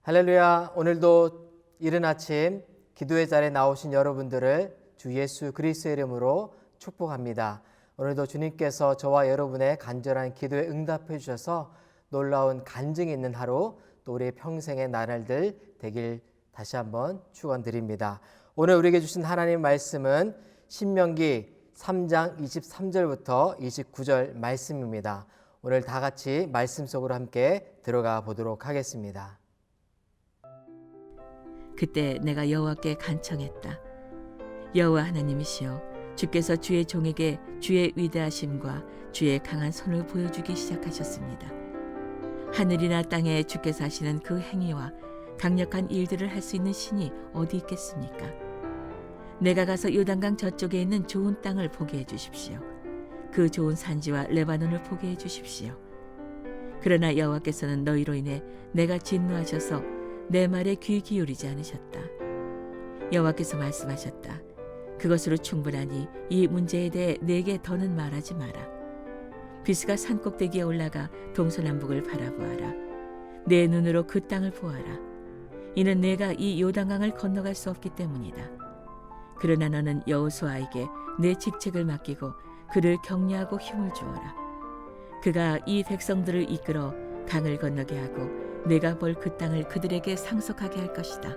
할렐루야. 오늘도 이른 아침 기도의 자리에 나오신 여러분들을 주 예수 그리스도의 이름으로 축복합니다. 오늘도 주님께서 저와 여러분의 간절한 기도에 응답해 주셔서 놀라운 간증이 있는 하루, 또 우리의 평생의 나날들 되길 다시 한번 축원드립니다. 오늘 우리에게 주신 하나님 말씀은 신명기 3장 23절부터 29절 말씀입니다. 오늘 다 같이 말씀 속으로 함께 들어가 보도록 하겠습니다. 그때 내가 여호와께 간청했다. 여호와 하나님이시여, 주께서 주의 종에게 주의 위대하심과 주의 강한 손을 보여주기 시작하셨습니다. 하늘이나 땅에 주께서 하시는 그 행위와 강력한 일들을 할 수 있는 신이 어디 있겠습니까? 내가 가서 요단강 저쪽에 있는 좋은 땅을 보게 해주십시오. 그 좋은 산지와 레바논을 보게 해주십시오. 그러나 여호와께서는 너희로 인해 내가 진노하셔서 내 말에 귀 기울이지 않으셨다. 여호와께서 말씀하셨다. 그것으로 충분하니 이 문제에 대해 내게 더는 말하지 마라. 비스가 산꼭대기에 올라가 동서남북을 바라보아라. 내 눈으로 그 땅을 보아라. 이는 내가 이 요단강을 건너갈 수 없기 때문이다. 그러나 너는 여호수아에게 내 직책을 맡기고 그를 격려하고 힘을 주어라. 그가 이 백성들을 이끌어 강을 건너게 하고 내가 볼 그 땅을 그들에게 상속하게 할 것이다.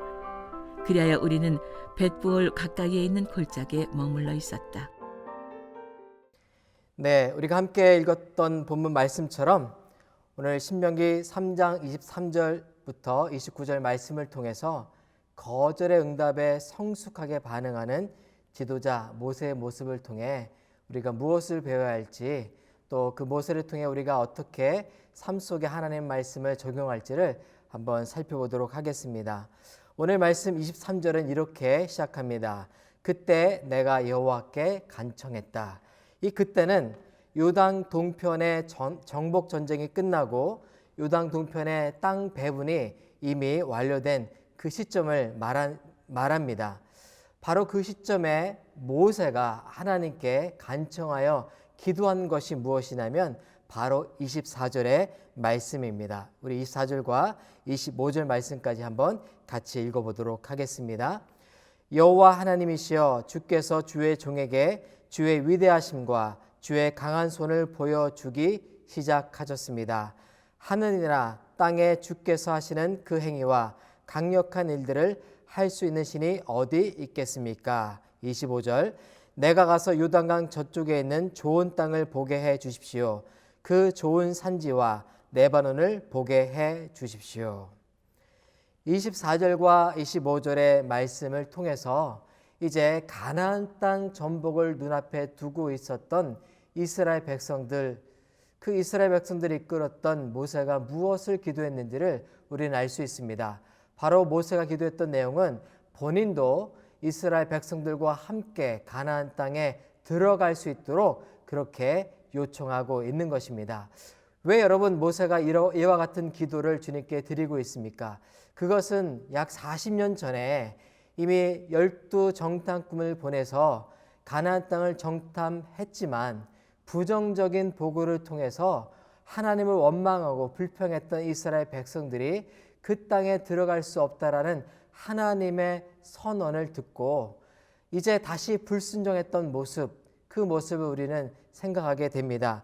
그리하여 우리는 벳부올 가까이에 있는 골짜기에 머물러 있었다. 네, 우리가 함께 읽었던 본문 말씀처럼 오늘 신명기 3장 23절부터 29절 말씀을 통해서 거절의 응답에 성숙하게 반응하는 지도자 모세의 모습을 통해 우리가 무엇을 배워야 할지, 또 그 모세를 통해 우리가 어떻게 삶 속에 하나님의 말씀을 적용할지를 한번 살펴보도록 하겠습니다. 오늘 말씀 23절은 이렇게 시작합니다. 그때 내가 여호와께 간청했다. 이 그때는 요단 동편의 정복 전쟁이 끝나고 요단 동편의 땅 배분이 이미 완료된 그 시점을 말합니다. 바로 그 시점에 모세가 하나님께 간청하여 기도한 것이 무엇이냐면 바로 24절의 말씀입니다. 우리 24절과 25절 말씀까지 한번 같이 읽어보도록 하겠습니다. 여호와 하나님이시여, 주께서 주의 종에게 주의 위대하심과 주의 강한 손을 보여주기 시작하셨습니다. 하늘이나 땅에 주께서 하시는 그 행위와 강력한 일들을 할 수 있는 신이 어디 있겠습니까? 25절, 내가 가서 요단강 저쪽에 있는 좋은 땅을 보게 해 주십시오. 그 좋은 산지와 레바논을 보게 해 주십시오. 24절과 25절의 말씀을 통해서 이제 가나안 땅 전복을 눈앞에 두고 있었던 이스라엘 백성들, 그 이스라엘 백성들이 이끌었던 모세가 무엇을 기도했는지를 우리는 알 수 있습니다. 바로 모세가 기도했던 내용은 본인도 이스라엘 백성들과 함께 가나안 땅에 들어갈 수 있도록 그렇게 요청하고 있는 것입니다. 왜 여러분 모세가 이와 같은 기도를 주님께 드리고 있습니까? 그것은 약 40년 전에 이미 12정탐꾼을 보내서 가나안 땅을 정탐했지만 부정적인 보고를 통해서 하나님을 원망하고 불평했던 이스라엘 백성들이 그 땅에 들어갈 수 없다라는 하나님의 선언을 듣고 이제 다시 불순종했던 모습, 그 모습을 우리는 생각하게 됩니다.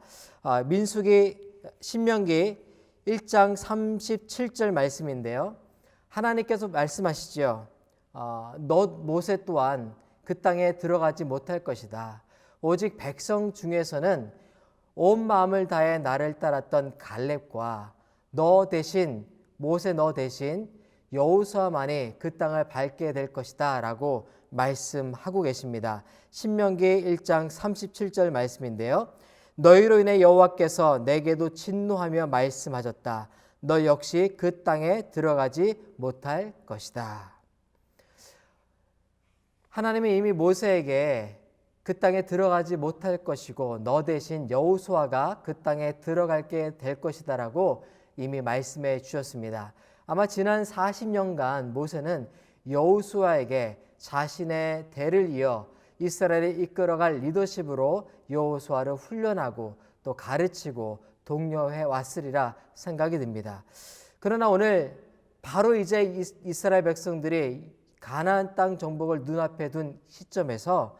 신명기 1장 37절 말씀인데요. 하나님께서 말씀하시죠. 너 모세 또한 그 땅에 들어가지 못할 것이다. 오직 백성 중에서는 온 마음을 다해 나를 따랐던 갈렙과 모세 너 대신 여호수아만이 그 땅을 밟게 될 것이다 라고 말씀하고 계십니다. 신명기 1장 37절 말씀인데요. 너희로 인해 여호와께서 내게도 진노하며 말씀하셨다. 너 역시 그 땅에 들어가지 못할 것이다. 하나님이 이미 모세에게 그 땅에 들어가지 못할 것이고 너 대신 여호수아가 그 땅에 들어가게 될 것이다 라고 이미 말씀해 주셨습니다. 아마 지난 40년간 모세는 여호수아에게 자신의 대를 이어 이스라엘을 이끌어갈 리더십으로 여호수아를 훈련하고 또 가르치고 독려해 왔으리라 생각이 듭니다. 그러나 오늘 바로 이제 이스라엘 백성들이 가나안 땅 정복을 눈앞에 둔 시점에서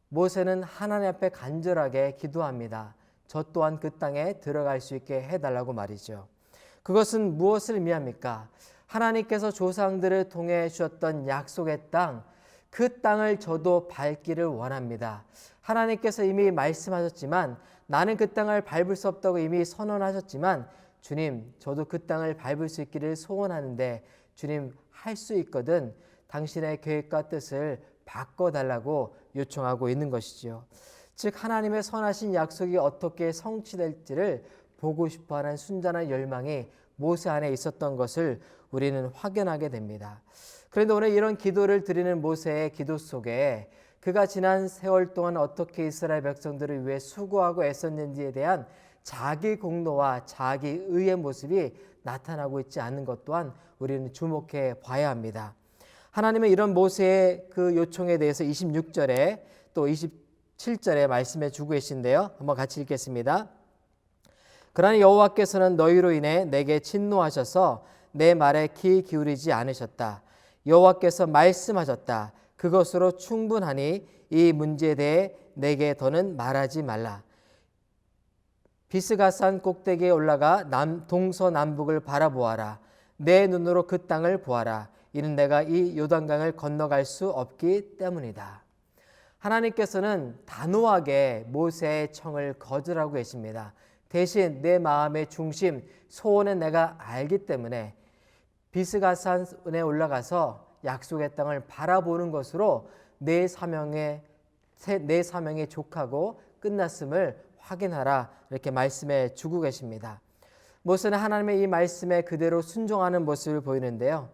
모세는 하나님 앞에 간절하게 기도합니다. 저 또한 그 땅에 들어갈 수 있게 해달라고 말이죠. 그것은 무엇을 의미합니까? 하나님께서 조상들을 통해 주셨던 약속의 땅, 그 땅을 저도 밟기를 원합니다. 하나님께서 이미 말씀하셨지만, 나는 그 땅을 밟을 수 없다고 이미 선언하셨지만, 주님, 저도 그 땅을 밟을 수 있기를 소원하는데 주님, 할 수 있거든 당신의 계획과 뜻을 바꿔달라고 요청하고 있는 것이지요. 즉 하나님의 선하신 약속이 어떻게 성취될지를 보고 싶어하는 순전한 열망이 모세 안에 있었던 것을 우리는 확인하게 됩니다. 그런데 오늘 이런 기도를 드리는 모세의 기도 속에 그가 지난 세월 동안 어떻게 이스라엘 백성들을 위해 수고하고 애썼는지에 대한 자기 공로와 자기 의의 모습이 나타나고 있지 않는 것 또한 우리는 주목해 봐야 합니다. 하나님은 이런 모세의 그 요청에 대해서 26절에 또 27절에 말씀해 주고 계신데요. 한번 같이 읽겠습니다. 그러나 여호와께서는 너희로 인해 내게 진노하셔서 내 말에 귀 기울이지 않으셨다. 여호와께서 말씀하셨다. 그것으로 충분하니 이 문제에 대해 내게 더는 말하지 말라. 비스가산 꼭대기에 올라가 동서남북을 바라보아라. 내 눈으로 그 땅을 보아라. 이는 내가 이 요단강을 건너갈 수 없기 때문이다. 하나님께서는 단호하게 모세의 청을 거절하고 계십니다. 대신 내 마음의 중심, 소원은 내가 알기 때문에 비스가산에 올라가서 약속의 땅을 바라보는 것으로 내 사명에 족하고 끝났음을 확인하라, 이렇게 말씀해 주고 계십니다. 모세는 하나님의 이 말씀에 그대로 순종하는 모습을 보이는데요.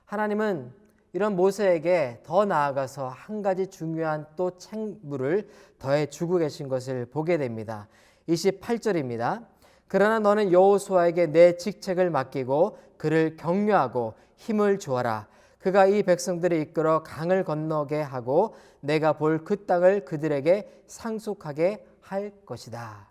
하나님은 이런 모세에게 더 나아가서 한 가지 중요한 또 책무를 더해 주고 계신 것을 보게 됩니다. 28절입니다. 그러나 너는 여호수아에게 내 직책을 맡기고 그를 격려하고 힘을 주어라. 그가 이 백성들을 이끌어 강을 건너게 하고 내가 볼 그 땅을 그들에게 상속하게 할 것이다.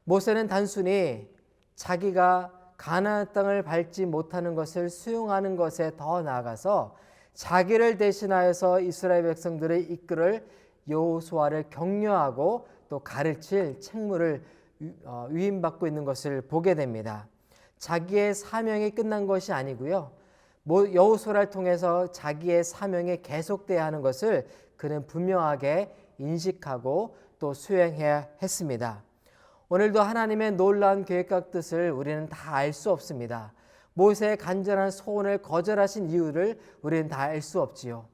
모세는 단순히 자기가 가나안 땅을 밟지 못하는 것을 수용하는 것에 더 나아가서 자기를 대신하여서 이스라엘 백성들을 이끌을 여호수아를 격려하고 또 가르칠 책무를 위임받고 있는 것을 보게 됩니다. 자기의 사명이 끝난 것이 아니고요. 여호수아를 통해서 자기의 사명이 계속돼야 하는 것을 그는 분명하게 인식하고 또 수행해야 했습니다. 오늘도 하나님의 놀라운 계획과 뜻을 우리는 다 알 수 없습니다. 모세의 간절한 소원을 거절하신 이유를 우리는 다 알 수 없지요.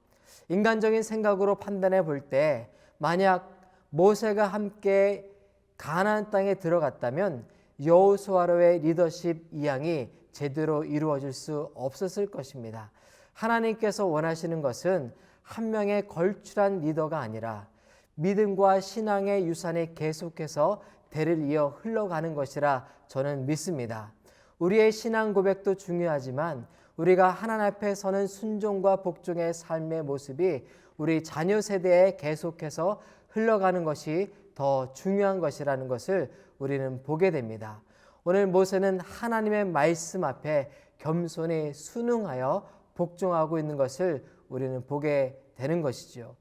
인간적인 생각으로 판단해 볼 때 만약 모세가 함께 가나안 땅에 들어갔다면 여호수아로의 리더십 이양이 제대로 이루어질 수 없었을 것입니다. 하나님께서 원하시는 것은 한 명의 걸출한 리더가 아니라 믿음과 신앙의 유산이 계속해서 대를 이어 흘러가는 것이라 저는 믿습니다. 우리의 신앙 고백도 중요하지만 우리가 하나님 앞에 서는 순종과 복종의 삶의 모습이 우리 자녀 세대에 계속해서 흘러가는 것이 더 중요한 것이라는 것을 우리는 보게 됩니다. 오늘 모세는 하나님의 말씀 앞에 겸손히 순응하여 복종하고 있는 것을 우리는 보게 되는 것이죠.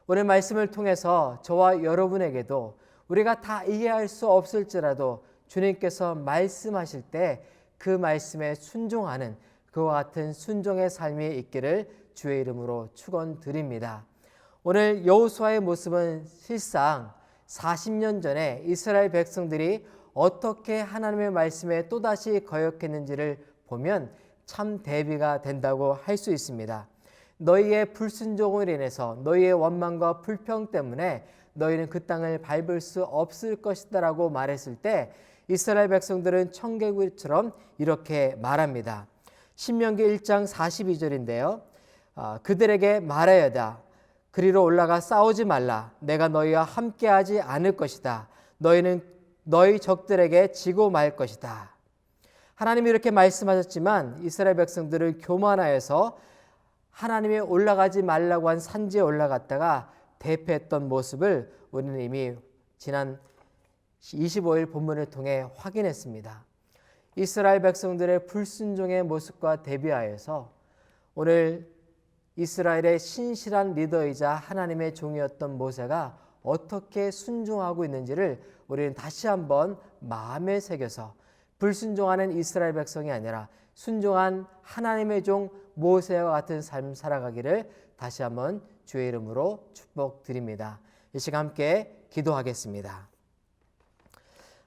오늘 말씀을 통해서 저와 여러분에게도 우리가 다 이해할 수 없을지라도 주님께서 말씀하실 때 그 말씀에 순종하는 그와 같은 순종의 삶이 있기를 주의 이름으로 축원드립니다. 오늘 여호수아의 모습은 실상 40년 전에 이스라엘 백성들이 어떻게 하나님의 말씀에 또다시 거역했는지를 보면 참 대비가 된다고 할 수 있습니다. 너희의 불순종을 인해서 너희의 원망과 불평 때문에 너희는 그 땅을 밟을 수 없을 것이다 라고 말했을 때 이스라엘 백성들은 청개구리처럼 이렇게 말합니다. 신명기 1장 42절인데요. 그들에게 말하여다. 그리로 올라가 싸우지 말라. 내가 너희와 함께하지 않을 것이다. 너희는 너희 적들에게 지고 말 것이다. 하나님이 이렇게 말씀하셨지만 이스라엘 백성들을 교만하여서 하나님이 올라가지 말라고 한 산지에 올라갔다가 대패했던 모습을 우리는 이미 지난 25일 본문을 통해 확인했습니다. 이스라엘 백성들의 불순종의 모습과 대비하여서 오늘 이스라엘의 신실한 리더이자 하나님의 종이었던 모세가 어떻게 순종하고 있는지를 우리는 다시 한번 마음에 새겨서 불순종하는 이스라엘 백성이 아니라 순종한 하나님의 종 모세와 같은 삶 살아가기를 다시 한번 주의 이름으로 축복드립니다. 이 시간 함께 기도하겠습니다.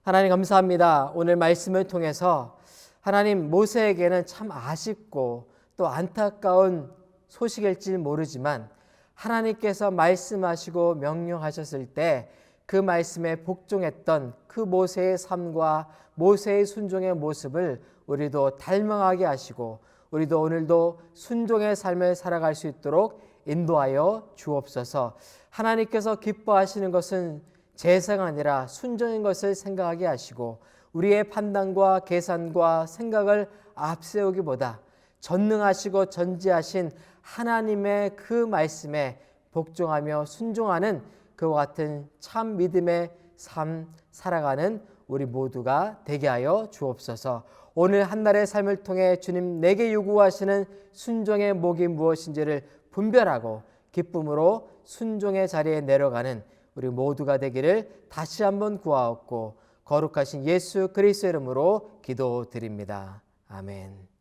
하나님 감사합니다. 오늘 말씀을 통해서 하나님 모세에게는 참 아쉽고 또 안타까운 소식일지 모르지만 하나님께서 말씀하시고 명령하셨을 때 그 말씀에 복종했던 그 모세의 삶과 모세의 순종의 모습을 우리도 닮아가게 하시고 우리도 오늘도 순종의 삶을 살아갈 수 있도록 인도하여 주옵소서. 하나님께서 기뻐하시는 것은 제사가 아니라 순종인 것을 생각하게 하시고 우리의 판단과 계산과 생각을 앞세우기보다 전능하시고 전지하신 하나님의 그 말씀에 복종하며 순종하는 그와 같은 참 믿음의 삶 살아가는 우리 모두가 되게 하여 주옵소서. 오늘 한날의 삶을 통해 주님 내게 요구하시는 순종의 목이 무엇인지를 분별하고 기쁨으로 순종의 자리에 내려가는 우리 모두가 되기를 다시 한번 구하옵고 거룩하신 예수 그리스도의 이름으로 기도드립니다. 아멘.